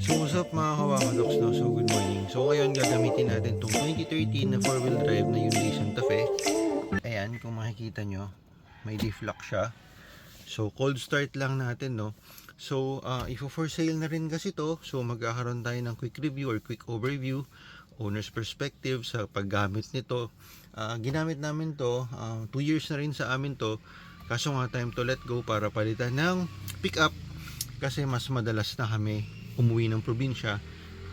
So what's up mga kawakadoks, no? So good morning. So ngayon gagamitin natin itong 2013 na 4-wheel drive na Hyundai Santa Fe. Ayan, kung makikita nyo, may diff lock siya. So cold start lang natin, no? So if for sale na rin kasi to, so magkakaroon tayo ng quick review or quick overview, owner's perspective sa paggamit nito. Ginamit namin to, 2 years na rin sa amin to. Kaso nga time to let go para palitan ng pick up kasi mas madalas na kami umuwi ng probinsya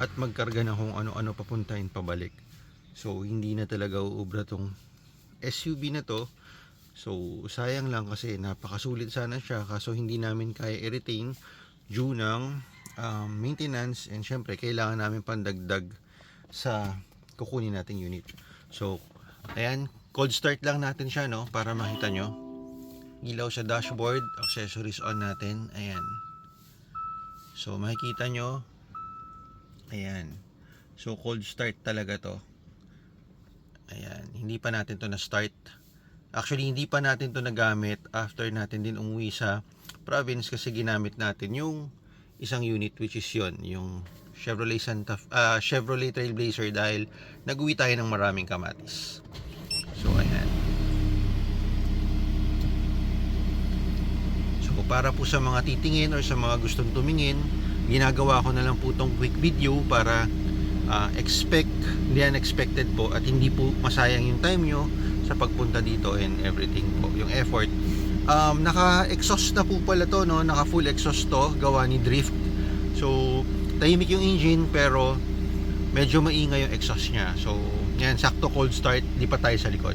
at magkarga na kung ano-ano papuntahin pabalik. So hindi na talaga uubra tong SUV na to. So sayang lang kasi napakasulit sana siya, kaso hindi namin kaya i-retain due ng maintenance, and syempre kailangan namin pandagdag sa kukunin nating unit. So ayan, cold start lang natin siya, no, para makita nyo. Ilaw sa dashboard, accessories on natin. Ayan. So makikita nyo, ayan. So cold start talaga to. Ayan, hindi pa natin to na start. Actually hindi pa natin to nagamit after natin din umuwi sa province, kasi ginamit natin yung isang unit, which is yon, yung Chevrolet Trailblazer, dahil nag-uwi tayo ng maraming kamatis. So ayan. Para po sa mga titingin or sa mga gustong tumingin, ginagawa ko na lang po itong quick video para the unexpected po, at hindi po masayang yung time nyo sa pagpunta dito and everything po, yung effort. Naka-exhaust na po pala to, no? Naka full exhaust to, gawa ni Drift. So tahimik yung engine pero medyo maingay yung exhaust nya. So yan, sakto cold start, di pa tayo sa likod.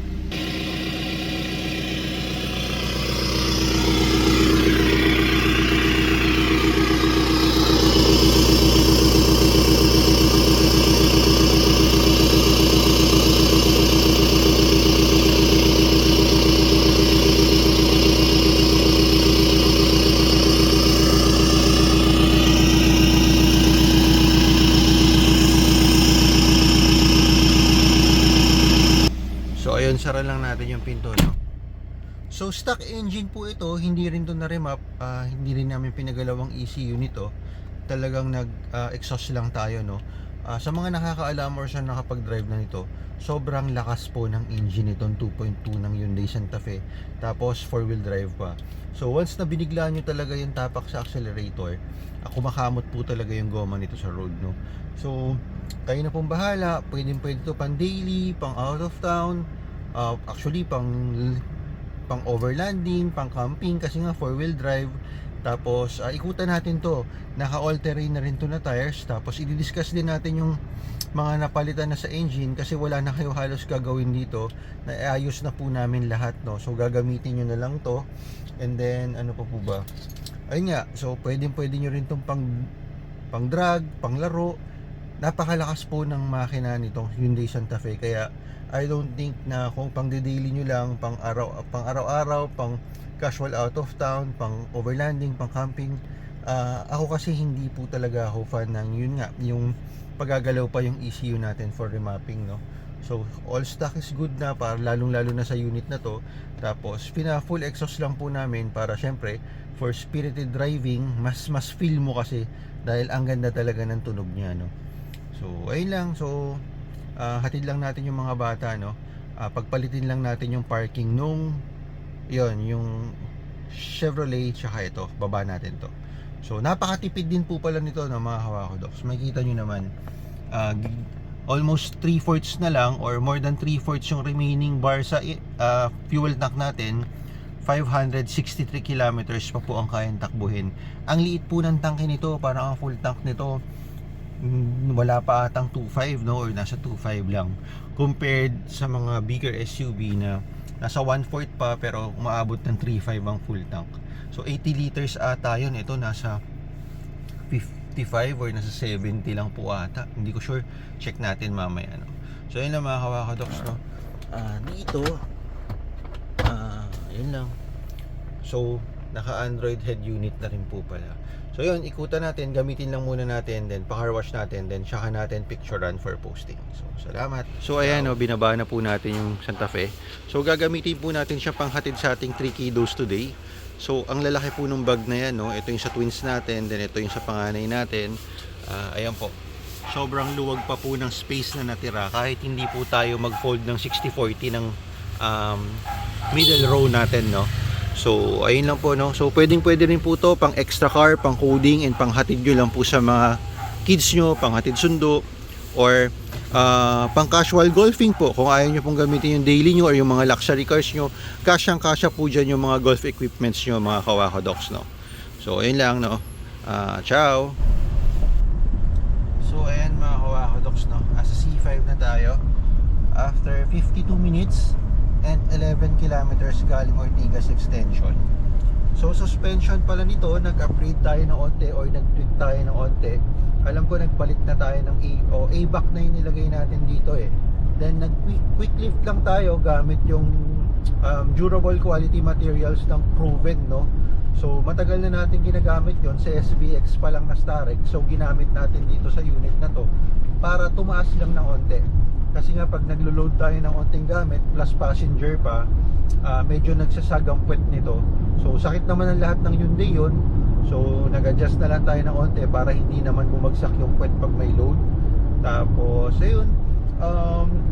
Ayun, sara lang natin yung pinto, no? So stock engine po ito, hindi rin to na remap, hindi rin namin pinagalawang ECU nito. Talagang nag-exhaust lang tayo, no? Sa mga nakakaalam or sa nakapag-drive na nito, sobrang lakas po ng engine nitong 2.2 ng Hyundai Santa Fe. Tapos 4-wheel drive pa. So once na binigla nyo talaga yung tapak sa accelerator, kumakamot po talaga yung goma nito sa road, no? So kayo na pong bahala, pwede to pang daily, pang out of town, actually pang overlanding, pang camping, kasi nga 4-wheel drive. Tapos ikutan natin to, naka all terrain na rin to na tires. Tapos i-discuss din natin yung mga napalitan na sa engine, kasi wala na kayo halos gagawin dito, naayos na po namin lahat, no? So gagamitin nyo na lang to. And then ano pa po ba, ayun nga, so pwede nyo rin tong pang drag, pang laro. Napakalakas po ng makina nitong Hyundai Santa Fe, kaya I don't think na kung pang daily nyo lang, pang araw-araw, pang casual out of town, pang overlanding, pang camping, ako kasi hindi po talaga ako fan ng yun nga, yung pagagalaw pa yung ECU natin for remapping, no? So all stock is good na, para lalong-lalo na sa unit na to. Tapos full exhaust lang po namin para syempre for spirited driving, mas feel mo kasi, dahil ang ganda talaga ng tunog niya, no? So ayun lang. So hatid lang natin yung mga bata, no? Pagpalitin lang natin yung parking nung yung Chevrolet, tsaka ito, baba natin to. So napakatipid din po pala nito, no, mga kawakodoks. Makikita nyo naman, almost 3/4 na lang, or more than 3/4 yung remaining bar sa fuel tank natin. 563 kilometers pa po ang kayang takbuhin. Ang liit po ng tangke nito, parang ang full tank nito wala pa atang 2.5, no, or nasa 2.5 lang, compared sa mga bigger SUV na nasa 1/4 pa pero umaabot ng 3.5 ang full tank. So 80 liters ata yun, ito nasa 55 or nasa 70 lang po ata, hindi ko sure, check natin mamaya, no? So yun lang mga kawakadoks, no? Dito yun lang. So naka Android head unit na rin po pala. So yun, ikutan natin, gamitin lang muna natin, then pa-car wash natin, then saka natin picturean for posting. So salamat. So ayan, no, binaba na po natin yung Santa Fe. So gagamitin po natin siya panghatid sa ating 3 kiddos today. So ang lalaki po ng bag na yan, no, ito yung sa twins natin, then ito yung sa panganay natin. Ayan po. Sobrang luwag pa po ng space na natira kahit hindi po tayo mag-fold ng 60-40 ng middle row natin, no. So ayun lang po, no. So pwede rin po to pang extra car, pang coding, and pang hatid nyo lang po sa mga kids nyo, pang hatid sundo, or pang casual golfing po. Kung ayaw nyo pong gamitin yung daily nyo or yung mga luxury cars nyo, kasyang-kasya po dyan yung mga golf equipments nyo, mga Kawako Docs, no. So ayun lang, no. Ciao. So ayan mga Kawako Docs, no. Asa C5 na tayo after 52 minutes and 11 kilometers galing Ortigas Extension. So suspension pala nito, nag-upgrade tayo ng onte or nag-tweak tayo ng onte. Alam ko nagpalit na tayo ng A-back na yung nilagay natin dito eh. Then nag-quick lift lang tayo gamit yung durable quality materials ng Proven, no. So matagal na natin ginagamit yon sa SVX pa lang na Starrex. So ginamit natin dito sa unit na to para tumaas lang ng onte. Kasi nga pag naglo-load tayo ng onting gamit plus passenger pa, medyo nagsasagang puwet nito. So sakit naman ang lahat ng Hyundai yun. So nag-adjust na lang tayo ng onte para hindi naman bumagsak yung puwet pag may load. Tapos ayun,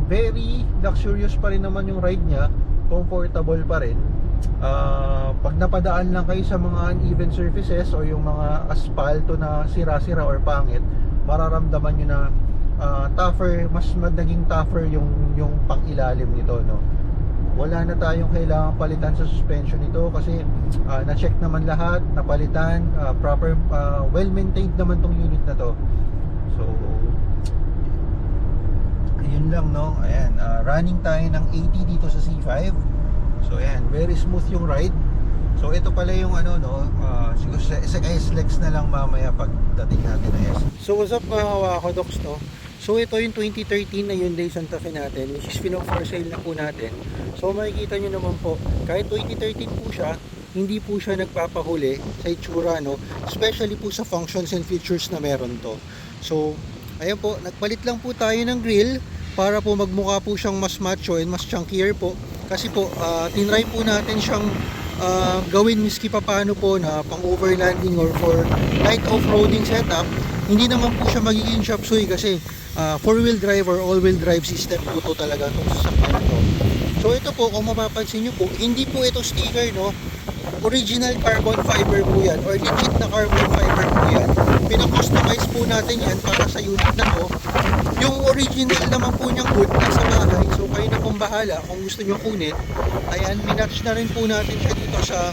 very luxurious pa rin naman yung ride niya. Comfortable pa rin. Pag napadaan lang kayo sa mga uneven surfaces o yung mga aspalto na sira-sira or pangit, mararamdaman nyo na tougher, mas naging tougher yung pang-ilalim nito, no. Wala na tayong kailangang palitan sa suspension nito kasi na-check naman lahat, napalitan, proper, well-maintained naman tong unit na to. So ayun lang, no. Ayan, running tayo ng 80 dito sa C5. So ayan, very smooth yung ride. So ito pala yung ano, no, siguro sa S-Lex na lang mamaya pag dating natin na S. So what's up mga Kawako Docs, no. So ito yung 2013 na Hyundai Santa Fe natin, which is for sale na po natin. So makikita nyo naman po, kahit 2013 po siya, hindi po siya nagpapahuli sa itsura, no, especially po sa functions and features na meron to. So ayan po, nagpalit lang po tayo ng grill para po magmukha po siyang mas macho and mas chunkier po. Kasi po, tinry po natin siyang gawin miski pa paano po na pang overlanding or for light off-roading setup. Hindi naman po siya magiging chop suey kasi 4-wheel drive or all-wheel drive system po to talaga itong sasakyan to. So ito po, kung mapapansin nyo po, hindi po ito sticker, no. Original carbon fiber po yan or legit na carbon fiber po yan. Pinakustomize po natin yan para sa unit na to. Yung original naman po niyang hood nasa bahay, so kayo na pong bahala kung gusto nyo kunin. Ayan, minatch na rin po natin siya dito sa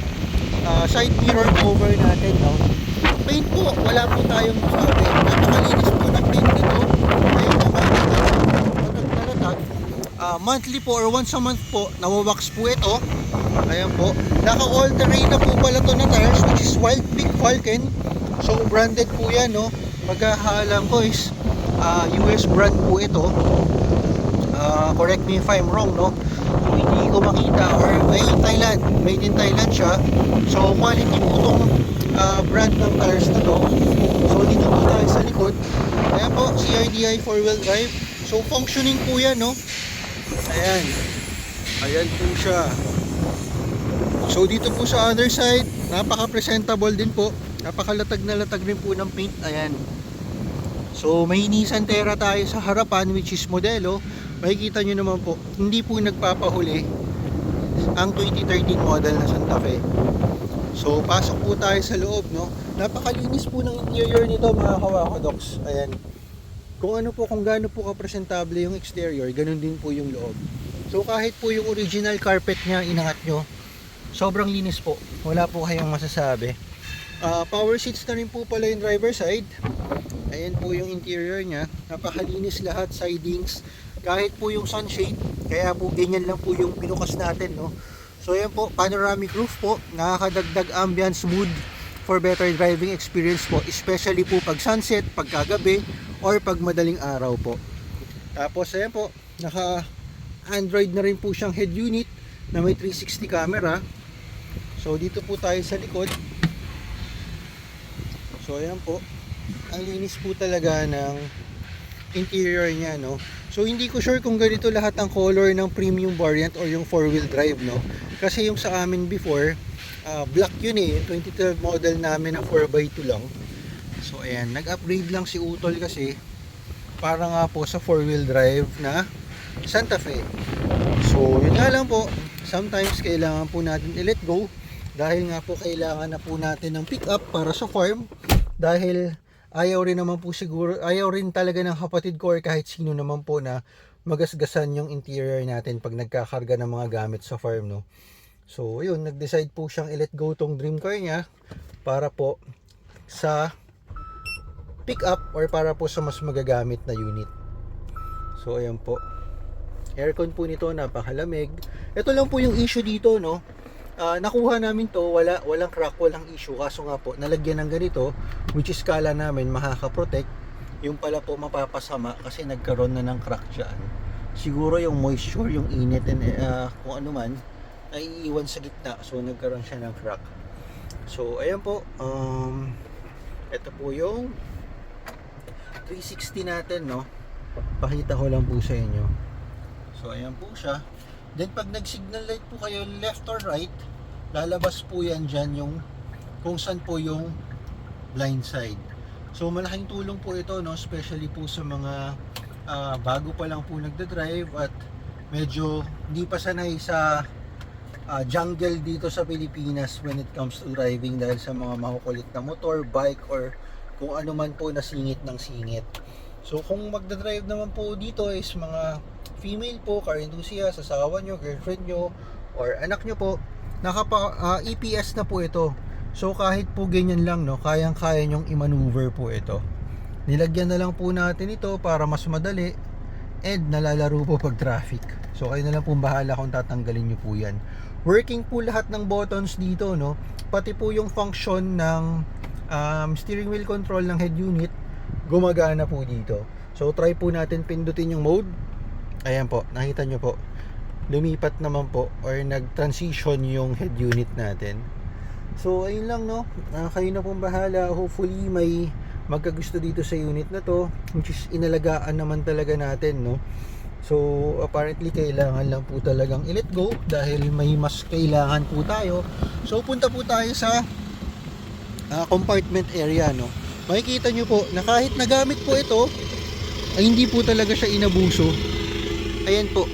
side mirror cover natin, no. Paint po, wala po tayong masabi. Napakalinis po ng paint nito. Ayun naman, natatag. Monthly po or once a month po, nawawax po ito. Ayan po, naka-all-terrain na po pala to na tires, which is Wild Peak Falcon. So branded po yan, no. Pagkahalang ko is US brand po ito. Correct me if I'm wrong, no. So hindi ko makita, or made in Thailand siya. So quality po itong brand ng tires na to. So dito po tayo sa likod. Ayan po, CRDI 4-wheel drive. So functioning po yan, no. Ayan, ayan po siya. So dito po sa other side, napaka-presentable din po. Napakalatag na latag rin po ng paint. Ayan. So may Nissan Terra tayo sa harapan, which is modelo. Makikita nyo naman po, hindi po nagpapahuli ang 2013 model na Santa Fe. So pasok po tayo sa loob, no. Napakalinis po ng interior nito mga Kawako Docs. Ayan. Kung gaano po ka-presentable yung exterior, ganun din po yung loob. So kahit po yung original carpet niya inangat nyo, sobrang linis po. Wala po kayong masasabi. Power seats na rin po pala yung driver side. Ayan po yung interior niya. Napakalinis lahat, sidings. Kahit po yung sunshade, kaya po ganyan lang po yung pinukas natin, no. So ayan po, panoramic roof po. Nakakadagdag ambience mood for better driving experience po. Especially po pag sunset, pag kagabi, or pag madaling araw po. Tapos ayan po, naka Android na rin po siyang head unit na may 360 camera. So dito po tayo sa likod. So ayan po, ang linis po talaga ng interior niya, no. So hindi ko sure kung ganito lahat ang color ng premium variant or yung 4-wheel drive, no. Kasi yung sa amin before, black yun eh, 2012 model namin na 4x2 lang. So ayan, nag-upgrade lang si Utol kasi para nga po sa 4-wheel drive na Santa Fe. So yun nga lang po, sometimes kailangan po natin i-let go dahil nga po kailangan na po natin ng pick up para sa farm, dahil ayaw rin naman po siguro, ayaw rin talaga ng kapatid ko or kahit sino naman po na magasgasan yung interior natin pag nagkakarga ng mga gamit sa farm, no. So yun, nag-decide po siyang i-let go tong dream car niya para po sa pick up or para po sa mas magagamit na unit. So ayan po, aircon po nito, napakalamig. Ito lang po yung issue dito, no. Nakuha namin to, walang crack, walang issue, kaso nga po nalagyan ng ganito, which is kala namin makaka-protect, yung pala po mapapasama kasi nagkaroon na ng crack dyan. Siguro yung moisture, yung init and kung ano man ay iiwan sa gitna, so nagkaroon siya ng crack. So ayan po, ito po yung 360 natin, no. Pakita ko lang po sa inyo. So ayan po siya. Then pag nag-signal light po kayo left or right, lalabas po yan dyan yung kung saan po yung blind side. So malaking tulong po ito, no, especially po sa mga bago pa lang po nagda-drive at medyo hindi pa sanay sa jungle dito sa Pilipinas when it comes to driving dahil sa mga makukulit na motor, bike or kung ano man po na singit ng singit. So kung magdadrive naman po dito is mga female po, car enthusiast, asawa nyo, girlfriend nyo, or anak nyo po, EPS na po ito. So kahit po ganyan lang, no, kayang-kaya nyong i-maneuver po ito. Nilagyan na lang po natin ito para mas madali and nalalaro po pag traffic. So kayo na lang po bahala kung tatanggalin nyo po yan. Working po lahat ng buttons dito, no, pati po yung function ng steering wheel control ng head unit gumagana po dito. So try po natin pindutin yung mode. Ayan po, nakita nyo po, lumipat naman po or nag-transition yung head unit natin. So ayun lang, no, kayo na pong bahala. Hopefully may magkagusto dito sa unit na to, which is inalagaan naman talaga natin, no. So apparently kailangan lang po talagang i-let go dahil may mas kailangan po tayo. So punta po tayo sa compartment area, no. Makikita nyo po na kahit nagamit po ito ay hindi po talaga siya inabuso. Ayan po,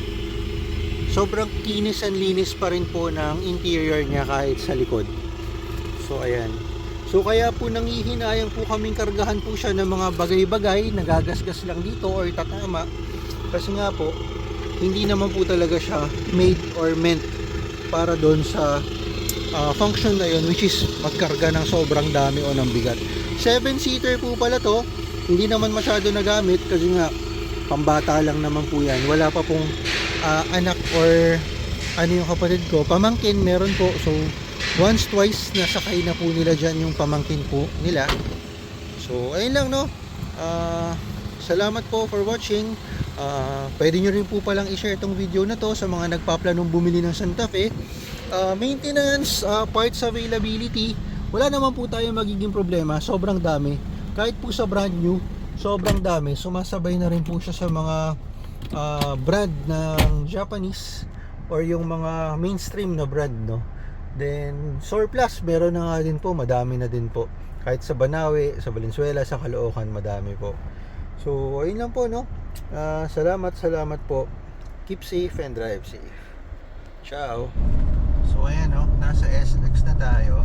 sobrang kinis and linis pa rin po ng interior niya kahit sa likod. So ayan, so kaya po nanghihinayang po kaming kargahan po siya ng mga bagay-bagay, nagagasgas lang dito or tatama, kasi nga po hindi naman po talaga siya made or meant para doon sa function na yun, which is magkarga ng sobrang dami o ng bigat. 7-seater po pala to, hindi naman masyado nagamit kasi nga pambata lang naman po yan. Wala pa pong anak or ano yung kapatid ko, pamangkin meron po. So once, twice nasakay na po nila dyan yung pamangkin po nila. So ayun lang, no. Salamat po for watching. Pwede nyo rin po palang i-share tong video na to sa mga nagpaplanong bumili ng Santa Fe. Maintenance, parts availability, wala naman po tayo magiging problema. Sobrang dami, kahit po sa brand new, sobrang dami. Sumasabay na rin po siya sa mga brand ng Japanese or yung mga mainstream na brand, no. Then surplus meron na nga din po, madami na din po. Kahit sa Banawe, sa Valenzuela, sa Caloocan, madami po. So ayun lang po, no. Salamat po. Keep safe and drive safe. Ciao. So ayan, no, nasa SLX na tayo.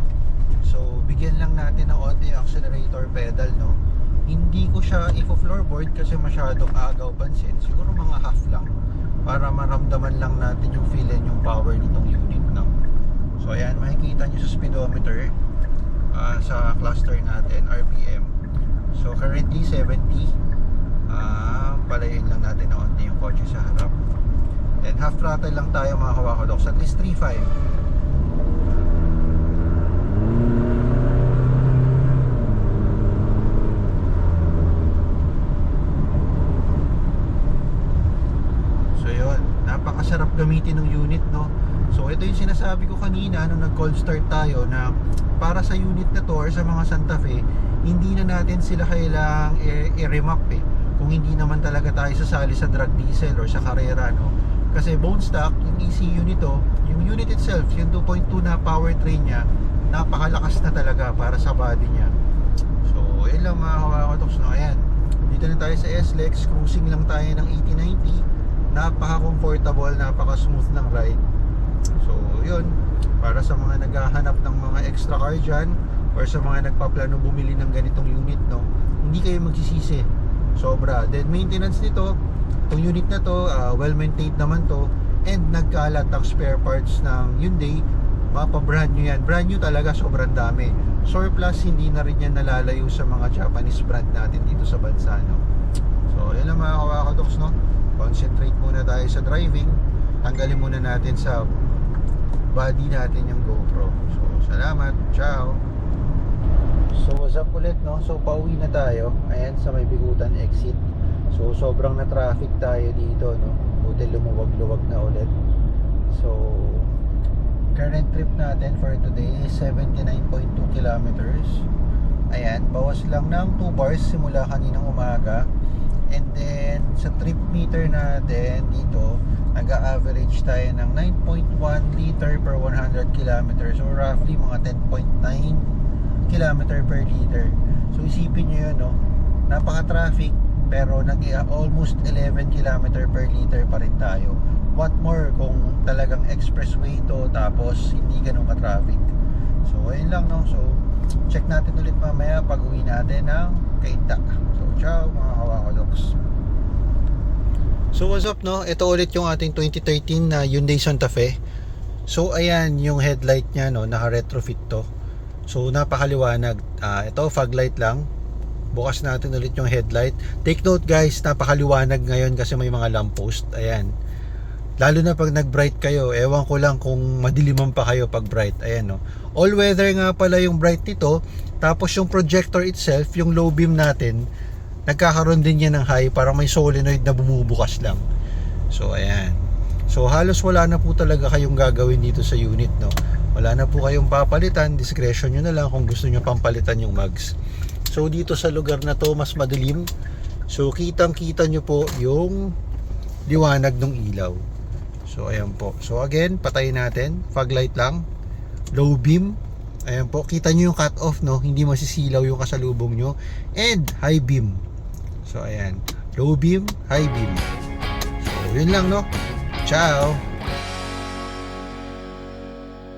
So bigyan lang natin ng onti yung accelerator pedal, no. Hindi ko siya i-floorboard kasi masyadong agaw pansin. Siguro mga half lang para maramdaman lang natin yung feel and yung power nitong unit, no. So ayan, makikita nyo sa speedometer sa cluster natin, RPM. So currently 70. Palayin lang natin ng onti yung kotse sa harap. Then half throttle lang tayo mga kawakadoks, at least 3.5. So yun, napakasarap gamitin ng unit, no. So ito yung sinasabi ko kanina nung nag-cold start tayo, na para sa unit na to or sa mga Santa Fe, hindi na natin sila kailangang i-remap kung hindi naman talaga tayo sasali sa drag diesel or sa karera, no. Kasi bone stock, yung ECU nito, yung unit itself, yung 2.2 na powertrain niya, napakalakas na talaga para sa body niya. So yun lang mga kawakadoks, no? Ayan, dito na tayo sa SLEX. Cruising lang tayo ng 80-90. Napaka-comfortable, napaka-smooth ng ride. So yun, para sa mga naghahanap ng mga extra car dyan, or sa mga nagpaplano bumili ng ganitong unit, no, hindi kayo magsisisi. Sobra. Then maintenance nito, itong unit na to, well maintained naman to, and nagkalat ang spare parts ng Hyundai. Mapa-brand new yan. Brand new talaga, sobrang dami. Surplus, hindi na rin yan nalalayo sa mga Japanese brand natin dito sa bansa, no? So, yan lang mga kawakadoks, no? Concentrate muna tayo sa driving. Tanggalin muna natin sa body natin yung GoPro. So, salamat. Ciao. So, what's up ulit, no? So, pauwi na tayo. Ayan, sa may Bigutan exit. So, sobrang na-traffic tayo dito, no? Buti lumuwag-luwag na ulit. So, current trip natin for today is 79.2 kilometers. Ayan, bawas lang ng 2 bars simula kaninang umaga. And then sa trip meter natin dito, nag-average tayo ng 9.1 liter per 100 kilometers, or roughly mga 10.9 kilometer per liter. So isipin nyo yun, no? Napaka-traffic, pero almost 11 kilometer per liter pa rin tayo. What more kung talagang expressway to, tapos hindi ganun ka-traffic. So ayun lang, no? So check natin ulit mamaya pag uwi natin ng Cainta. So ciao mga kawakadoks. So what's up, no? Ito ulit yung ating 2013 na Hyundai Santa Fe. So ayan yung headlight nya, no? Naka-retrofit to. So napakaliwanag. Ito fog light lang. Bukas natin ulit yung headlight. Take note guys, napakaliwanag ngayon kasi may mga lamppost. Ayan. Lalo na pag nag-bright kayo, ewan ko lang kung madiliman pa kayo pag bright. Ayan, no. All weather nga pala yung bright nito. Tapos yung projector itself, yung low beam natin, nagkakaroon din yan ng high, parang may solenoid na bumubukas lang. So ayan. So halos wala na po talaga kayong gagawin dito sa unit, no. Wala na po kayong papalitan, discretion nyo na lang kung gusto nyo pampalitan yung mags. So dito sa lugar na to mas madilim. So kitang-kita nyo po yung liwanag ng ilaw. So ayan po. So again, patayin natin. Fog light lang. Low beam. Ayan po. Kita nyo yung cut off, no? Hindi masisilaw yung kasalubong nyo. And high beam. So ayan. Low beam, high beam. So yun lang, no? Ciao!